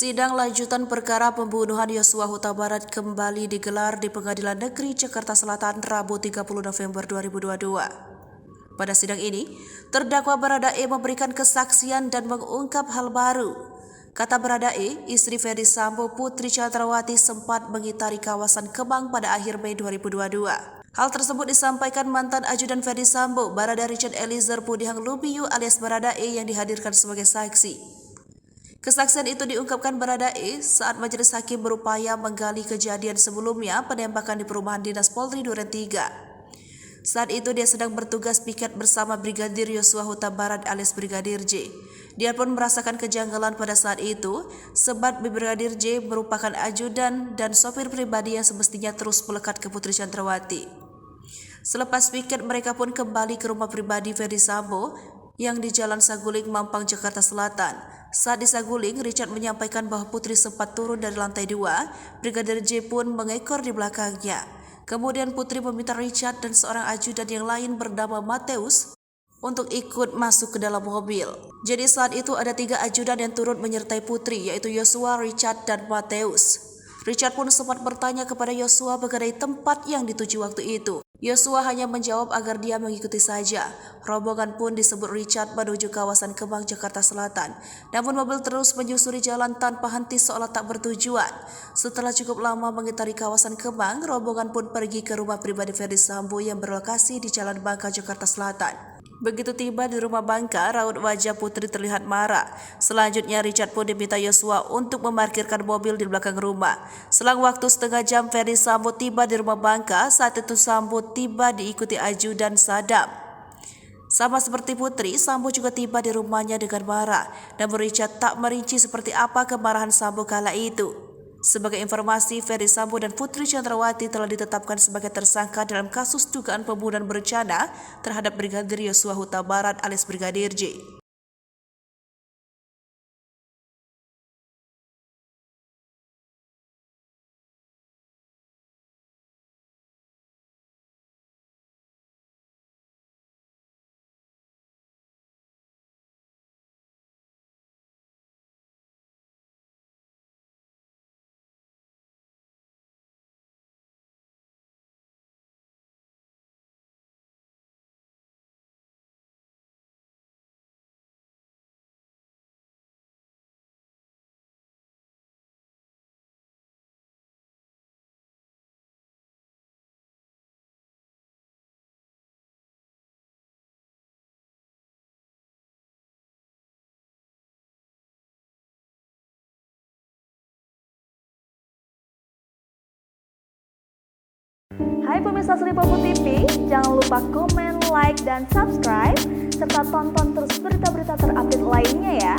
Sidang lanjutan perkara pembunuhan Yosua Huta Barat kembali digelar di Pengadilan Negeri Jakarta Selatan Rabu 30 November 2022. Pada sidang ini, terdakwa Baradae memberikan kesaksian dan mengungkap hal baru. Kata Baradae, istri Ferdy Sambo Putri Chandrawati sempat mengitari kawasan Kemang pada akhir Mei 2022. Hal tersebut disampaikan mantan ajudan Ferdy Sambo, Barada Richard Eliezer Pudihang Lumiu alias Baradae yang dihadirkan sebagai saksi. Kesaksian itu diungkapkan Baradae saat majelis hakim berupaya menggali kejadian sebelumnya penembakan di perumahan dinas Polri Duren 3. Saat itu dia sedang bertugas piket bersama Brigadir Yosua Huta Barat alias Brigadir J. Dia pun merasakan kejanggalan pada saat itu sebab Brigadir J merupakan ajudan dan sopir pribadi yang semestinya terus melekat ke Putri Chandrawati. Selepas piket mereka pun kembali ke rumah pribadi Ferdy Sambo yang di Jalan Saguling, Mampang, Jakarta Selatan. Saat di Saguling, Richard menyampaikan bahwa Putri sempat turun dari lantai 2, Brigadir J pun mengekor di belakangnya. Kemudian Putri meminta Richard dan seorang ajudan yang lain bernama Mateus untuk ikut masuk ke dalam mobil. Jadi saat itu ada 3 ajudan yang turut menyertai Putri, yaitu Yosua, Richard, dan Mateus. Richard pun sempat bertanya kepada Yosua mengenai tempat yang dituju waktu itu. Yosua hanya menjawab agar dia mengikuti saja. Rombongan pun disebut Richard menuju kawasan Kemang, Jakarta Selatan. Namun mobil terus menyusuri jalan tanpa henti seolah tak bertujuan. Setelah cukup lama mengitari kawasan Kemang, rombongan pun pergi ke rumah pribadi Ferdy Sambo yang berlokasi di Jalan Bangka, Jakarta Selatan. Begitu tiba di rumah Bangka, raut wajah Putri terlihat marah. Selanjutnya Richard pun diminta Yosua untuk memarkirkan mobil di belakang rumah. Selang waktu setengah jam Ferdy Sambo tiba di rumah Bangka. Saat itu Sambo tiba diikuti ajudan Sadam. Sama seperti Putri, Sambo juga tiba di rumahnya dengan marah. Namun Richard tak merinci seperti apa kemarahan Sambo kala itu. Sebagai informasi, Ferdy Sambo dan Putri Chandrawati telah ditetapkan sebagai tersangka dalam kasus dugaan pembunuhan berencana terhadap Brigadir Yosua Huta Barat alias Brigadir J. Hai pemirsa Sripopo TV, jangan lupa komen, like, dan subscribe, serta tonton terus berita-berita terupdate lainnya ya.